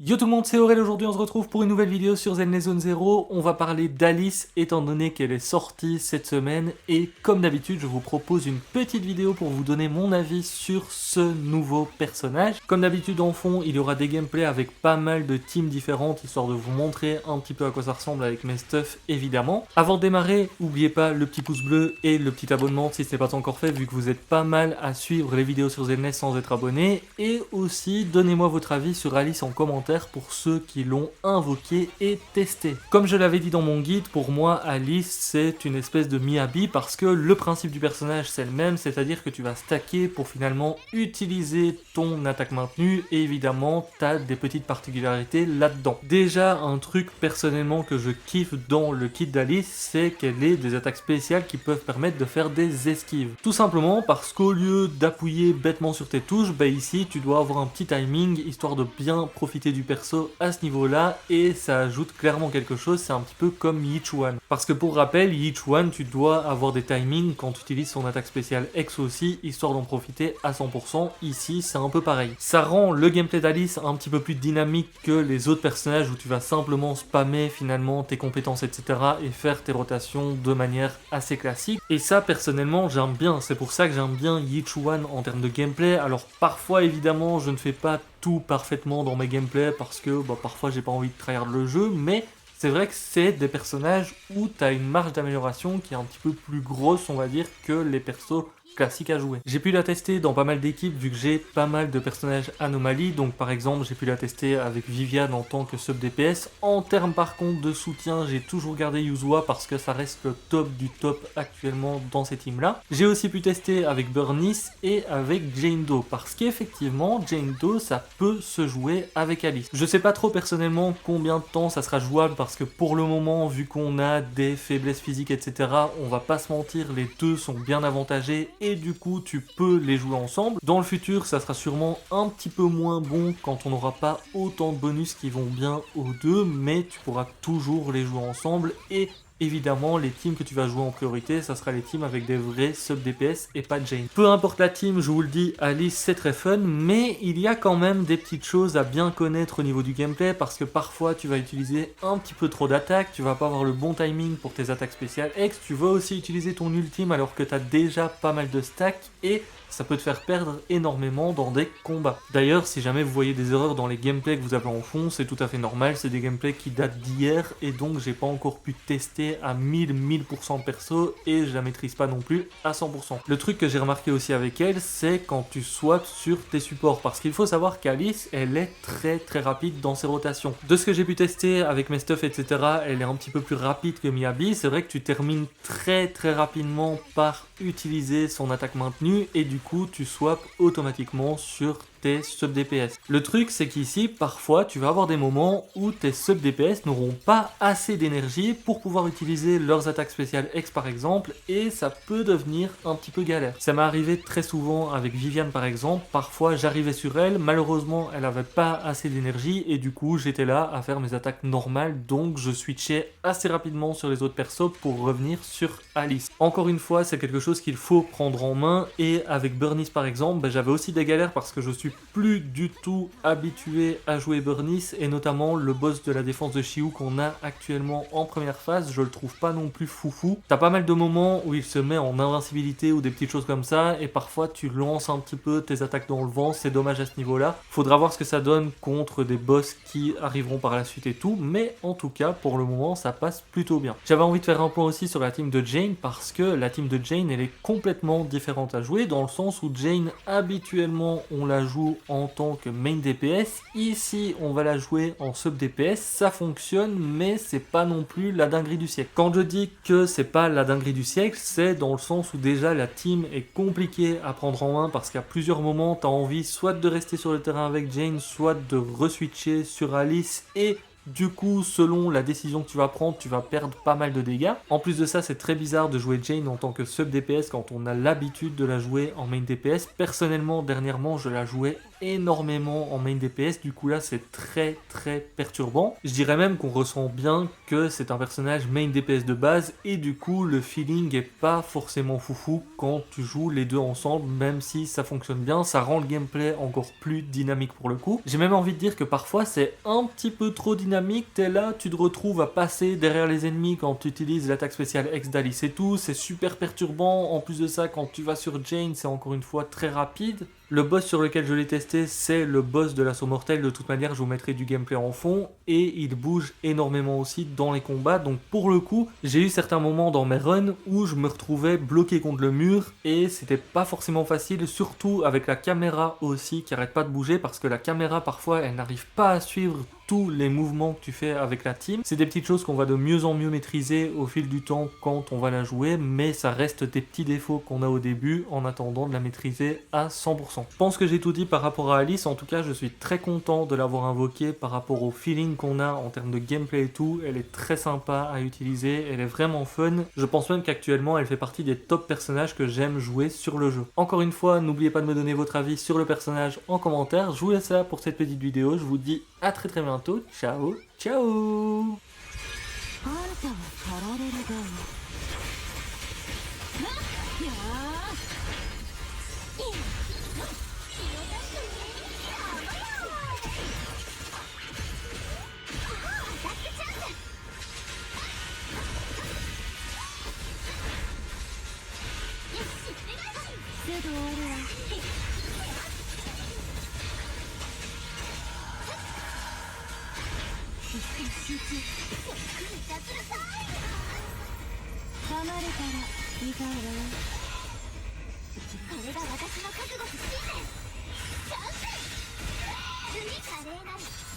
Yo tout le monde, c'est Aurel, aujourd'hui on se retrouve pour une nouvelle vidéo sur Zenless Zone Zero. On va parler d'Alice étant donné qu'elle est sortie cette semaine et comme d'habitude je vous propose une petite vidéo pour vous donner mon avis sur ce nouveau personnage. Comme d'habitude en fond il y aura des gameplays avec pas mal de teams différentes histoire de vous montrer un petit peu à quoi ça ressemble avec mes stuffs évidemment. Avant de démarrer, n'oubliez pas le petit pouce bleu et le petit abonnement si ce n'est pas encore fait vu que vous êtes pas mal à suivre les vidéos sur Zenless sans être abonné. Et aussi donnez-moi votre avis sur Alice en commentaire pour ceux qui l'ont invoqué et testé. Comme je l'avais dit dans mon guide, pour moi Alice c'est une espèce de Miyabi parce que le principe du personnage c'est le même, c'est-à-dire que tu vas stacker pour finalement utiliser ton attaque maintenue et évidemment tu as des petites particularités là-dedans. Déjà un truc personnellement que je kiffe dans le kit d'Alice c'est qu'elle ait des attaques spéciales qui peuvent permettre de faire des esquives. Tout simplement parce qu'au lieu d'appuyer bêtement sur tes touches, bah ici tu dois avoir un petit timing histoire de bien profiter du perso à ce niveau-là et ça ajoute clairement quelque chose, c'est un petit peu comme Yichuan. Parce que pour rappel, Yichuan, tu dois avoir des timings quand tu utilises son attaque spéciale X aussi, histoire d'en profiter à 100%. Ici, c'est un peu pareil. Ça rend le gameplay d'Alice un petit peu plus dynamique que les autres personnages où tu vas simplement spammer finalement tes compétences, etc. et faire tes rotations de manière assez classique. Et ça, personnellement, j'aime bien. C'est pour ça que j'aime bien Yichuan en termes de gameplay. Alors parfois, évidemment, je ne fais pas tout parfaitement dans mes gameplays parce que parfois j'ai pas envie de tryhard le jeu, mais c'est vrai que c'est des personnages où tu as une marge d'amélioration qui est un petit peu plus grosse on va dire que les persos classique à jouer. J'ai pu la tester dans pas mal d'équipes vu que j'ai pas mal de personnages anomalies, donc par exemple j'ai pu la tester avec Viviane en tant que sub DPS. En termes par contre de soutien, j'ai toujours gardé Yuzua parce que ça reste le top du top actuellement dans ces teams là. J'ai aussi pu tester avec Burnice et avec Jane Doe parce qu'effectivement Jane Doe ça peut se jouer avec Alice. Je sais pas trop personnellement combien de temps ça sera jouable parce que pour le moment vu qu'on a des faiblesses physiques etc, on va pas se mentir, les deux sont bien avantagés et du coup tu peux les jouer ensemble. Dans le futur ça sera sûrement un petit peu moins bon quand on n'aura pas autant de bonus qui vont bien aux deux, mais tu pourras toujours les jouer ensemble et évidemment, les teams que tu vas jouer en priorité, ça sera les teams avec des vrais sub DPS et pas Jane. Peu importe la team, je vous le dis, Alice c'est très fun, mais il y a quand même des petites choses à bien connaître au niveau du gameplay parce que parfois tu vas utiliser un petit peu trop d'attaques, tu vas pas avoir le bon timing pour tes attaques spéciales X, tu vas aussi utiliser ton ultime alors que tu as déjà pas mal de stacks et ça peut te faire perdre énormément dans des combats. D'ailleurs, si jamais vous voyez des erreurs dans les gameplays que vous avez en fond, c'est tout à fait normal, c'est des gameplays qui datent d'hier et donc j'ai pas encore pu tester à 1000% perso et je la maîtrise pas non plus à 100%. Le truc que j'ai remarqué aussi avec elle, c'est quand tu swaps sur tes supports parce qu'il faut savoir qu'Alice, elle est très rapide dans ses rotations. De ce que j'ai pu tester avec mes stuffs, etc., elle est un petit peu plus rapide que Miyabi. C'est vrai que tu termines très rapidement par utiliser son attaque maintenue et du coup tu swaps automatiquement sur tes sub DPS. Le truc c'est qu'ici parfois tu vas avoir des moments où tes sub DPS n'auront pas assez d'énergie pour pouvoir utiliser leurs attaques spéciales X par exemple et ça peut devenir un petit peu galère. Ça m'est arrivé très souvent avec Viviane par exemple, parfois j'arrivais sur elle, malheureusement elle avait pas assez d'énergie et du coup j'étais là à faire mes attaques normales, donc je switchais assez rapidement sur les autres persos pour revenir sur Alice. Encore une fois c'est quelque chose qu'il faut prendre en main et avec Burnice par exemple, j'avais aussi des galères parce que je suis plus du tout habitué à jouer Burnice et notamment le boss de la défense de Xiu qu'on a actuellement en première phase, je le trouve pas non plus foufou. T'as pas mal de moments où il se met en invincibilité ou des petites choses comme ça et parfois tu lances un petit peu tes attaques dans le vent, c'est dommage à ce niveau là. Faudra voir ce que ça donne contre des boss qui arriveront par la suite et tout, mais en tout cas pour le moment ça passe plutôt bien. J'avais envie de faire un point aussi sur la team de Jane parce que la team de Jane elle est complètement différente à jouer dans le sens où Jane habituellement on la joue en tant que main DPS, ici on va la jouer en sub DPS, ça fonctionne mais c'est pas non plus la dinguerie du siècle. Quand je dis que c'est pas la dinguerie du siècle, c'est dans le sens où déjà la team est compliquée à prendre en main parce qu'à plusieurs moments tu as envie soit de rester sur le terrain avec Jane, soit de reswitcher sur Alice et du coup, selon la décision que tu vas prendre, tu vas perdre pas mal de dégâts. En plus de ça, c'est très bizarre de jouer Jane en tant que sub DPS quand on a l'habitude de la jouer en main DPS. Personnellement, dernièrement, je la jouais énormément en main DPS, du coup là c'est très perturbant. Je dirais même qu'on ressent bien que c'est un personnage main DPS de base et du coup le feeling est pas forcément foufou quand tu joues les deux ensemble, même si ça fonctionne bien, ça rend le gameplay encore plus dynamique pour le coup. J'ai même envie de dire que parfois c'est un petit peu trop dynamique, t'es là, tu te retrouves à passer derrière les ennemis quand tu utilises l'attaque spéciale X d'Alice et tout, c'est super perturbant. En plus de ça, quand tu vas sur Jane, c'est encore une fois très rapide. Le boss sur lequel je l'ai testé, c'est le boss de l'assaut mortel. De toute manière, je vous mettrai du gameplay en fond. Et il bouge énormément aussi dans les combats. Donc pour le coup, j'ai eu certains moments dans mes runs où je me retrouvais bloqué contre le mur. Et c'était pas forcément facile, surtout avec la caméra aussi qui arrête pas de bouger. Parce que la caméra, parfois, elle n'arrive pas à suivre tous les mouvements que tu fais avec la team. C'est des petites choses qu'on va de mieux en mieux maîtriser au fil du temps quand on va la jouer, mais ça reste des petits défauts qu'on a au début en attendant de la maîtriser à 100%. Je pense que j'ai tout dit par rapport à Alice, en tout cas je suis très content de l'avoir invoquée par rapport au feeling qu'on a en termes de gameplay et tout. Elle est très sympa à utiliser, elle est vraiment fun. Je pense même qu'actuellement elle fait partie des top personnages que j'aime jouer sur le jeu. Encore une fois, n'oubliez pas de me donner votre avis sur le personnage en commentaire. Je vous laisse là pour cette petite vidéo, je vous dis à très bientôt. Ciao, ciao.華麗なる